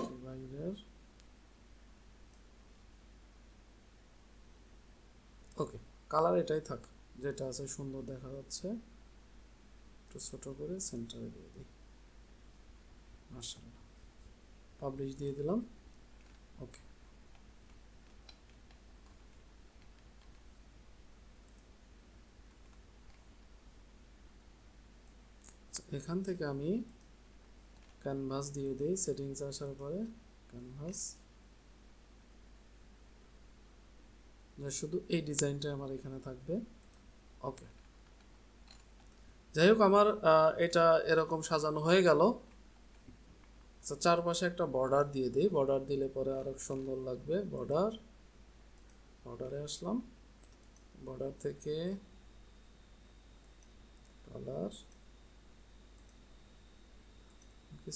ডিভাইডার, ওকে, কালার এটাই থাক, যেটা আছে সুন্দর দেখা যাচ্ছে। একটু ছোট করে সেন্টারে দিয়ে দিই। মাশাআল্লাহ, পাবলিশ দিয়ে দিলাম। ওকে, এখান থেকে আমি ক্যানভাস দিয়ে দিই। সেটিংস আসার পরে ক্যানভাস, শুধু এই ডিজাইনটা আমার এখানে থাকবে। ওকে, যাই হোক, আমার এটা এরকম সাজানো হয়ে গেল। চারপাশে একটা বর্ডার দিয়ে দিই। বর্ডার দিলে পরে আরো সুন্দর লাগবে। বর্ডারে আসলাম। বর্ডার থেকে কালার,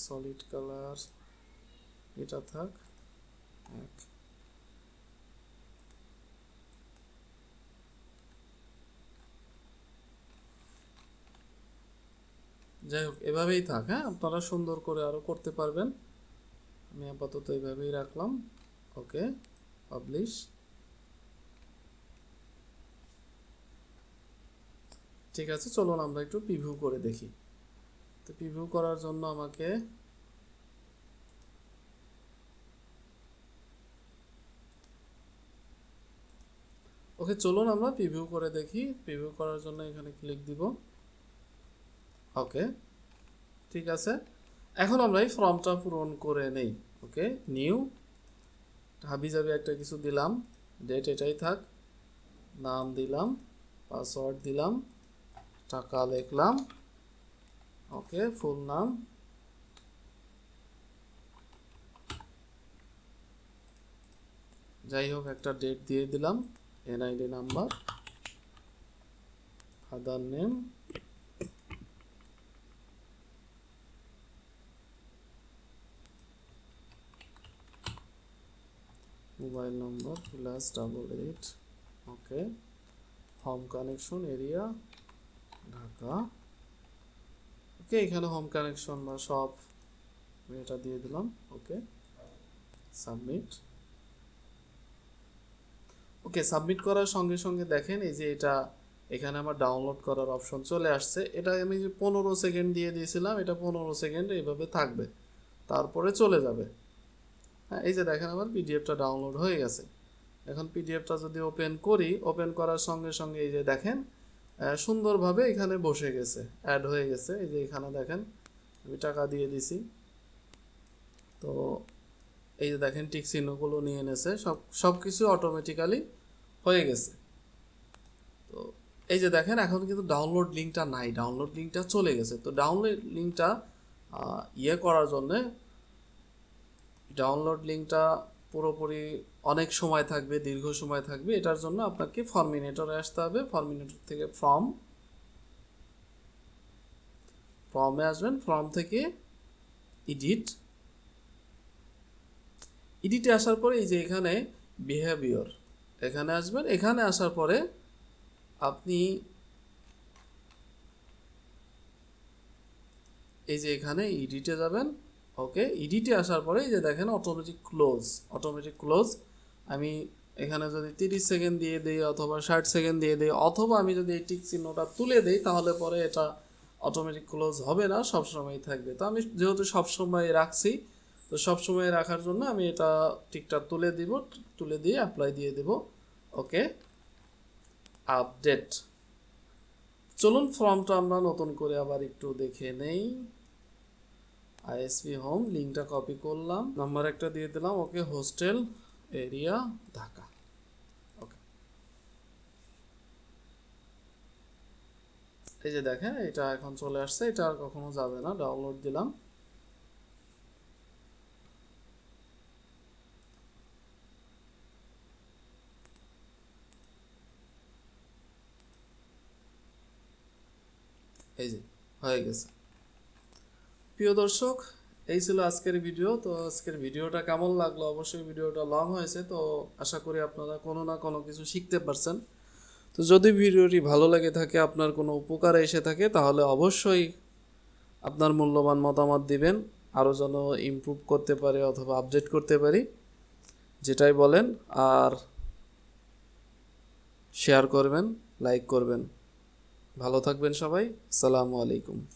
সলিড কালার এটা থাক। যাই হোক, এভাবেই থাক। হ্যাঁ, আপনারা সুন্দর করে আরো করতে পারবেন। আমি আপাতত এইভাবেই রাখলাম। ওকে, পাবলিশ। ঠিক আছে, চলুন আমরা একটু প্রিভিউ করে দেখি। তো প্রিভিউ করার জন্য আমাকে ওকে, চলুন আমরা প্রিভিউ করে দেখি। প্রিভিউ করার জন্য এখানে ক্লিক দিব। ওকে, ঠিক আছে, এখন আমরা এই ফর্মটা পূরণ করে নেই। ওকে, নিউ, হাবিজাবি একটা কিছু দিলাম। ডেট এটাই থাক। নাম দিলাম, পাসওয়ার্ড দিলাম, টাকা লিখলাম। ওকে, ফুল নাম, যাই হোক একটা ডেট দিয়ে দিলাম। NID number, father name, mobile নম্বর +88। ওকে, হোম কানেকশন এরিয়া ঢাকা। ওকে, এখানে হোম কানেকশন বা সব এটা দিয়ে দিলাম। ওকে, সাবমিট। ওকে, সাবমিট করার সঙ্গে সঙ্গে দেখেন এই যে এটা এখানে আমার ডাউনলোড করার অপশন চলে আসছে। এটা আমি যে 15 সেকেন্ড দিয়ে দিয়েছিলাম, এটা 15 সেকেন্ড এইভাবে থাকবে, তারপরে চলে যাবে। হ্যাঁ, এই যে দেখেন আমার পিডিএফটা ডাউনলোড হয়ে গেছে। এখন পিডিএফটা যদি ওপেন করি, ওপেন করার সঙ্গে সঙ্গে এই যে দেখেন সুন্দরভাবে এখানে বসে গেছে, অ্যাড হয়ে গেছে। এই যে এখানে দেখেন আমি টাকা দিয়ে দিছি। তো এই যে দেখেন টিক চিহ্নগুলো নিয়ে এনেছে, সব কিছু অটোমেটিক্যালি হয়ে গেছে। তো এই যে দেখেন এখন কিন্তু ডাউনলোড লিঙ্কটা নাই, ডাউনলোড লিঙ্কটা চলে গেছে। তো ডাউনলোড লিঙ্কটা করার জন্যে, ডাউনলোড লিঙ্কটা পুরোপুরি অনেক সময় থাকবে, দীর্ঘ সময় থাকবে, এটার জন্য আপনাকে ফরমিনেটরে আসতে হবে। ফরমিনেটর থেকে ফর্মে আসবেন। ফর্ম থেকে এডিটে আসার পরে এই যে এখানে বিহেভিয়র, এখানে আসবেন। এখানে আসার পরে আপনি এই যে এখানে এডিটে যাবেন। ওকে, এডিটে আসার পরে এই যে দেখেন অটোমেটিক ক্লোজ। আমি এখানে যদি 30 সেকেন্ড দিয়ে দিই অথবা 60 সেকেন্ড দিয়ে দিই, অথবা আমি যদি এই টিক চিহ্নটা তুলে দিই, তাহলে পরে এটা অটোমেটিক ক্লোজ হবে না, সবসময় থাকবে। তো আমি যেহেতু সবসময় রাখছি, তো সবসময় রাখার জন্য আমি এটা টিকটা তুলে দিয়ে অ্যাপ্লাই দিয়ে দেব। ওকে, আপডেট। চলুন ফর্মটা আমরা নতুন করে আবার একটু দেখে নেই। আইএসপি হোম, লিঙ্কটা কপি করলাম, নাম্বার একটা দিয়ে দিলাম। ওকে, হোস্টেল এরিয়া ঢাকা। ওকে, এই যে দেখেন এটা এখন চলে আসছে, এটা আর কখনো যাবে না। ডাউনলোড দিলাম। এই যে হয়ে গেছে। প্রিয় দর্শক, এই ছিল আজকের ভিডিও। তো আজকের ভিডিওটা কেমন লাগলো? অবশ্যই ভিডিওটা লং হয়েছে, তো আশা করি আপনারা কোনো না কোনো কিছু শিখতে পারছেন। তো যদি ভিডিওটি ভালো লাগে থাকে, আপনার কোনো উপকারে এসে থাকে, তাহলে অবশ্যই আপনার মূল্যবান মতামত দিবেন, আরও যেন ইমপ্রুভ করতে পারি অথবা আপডেট করতে পারি, যেটাই বলেন। আর শেয়ার করবেন, লাইক করবেন। ভালো থাকবেন সবাই। আসসালামু আলাইকুম।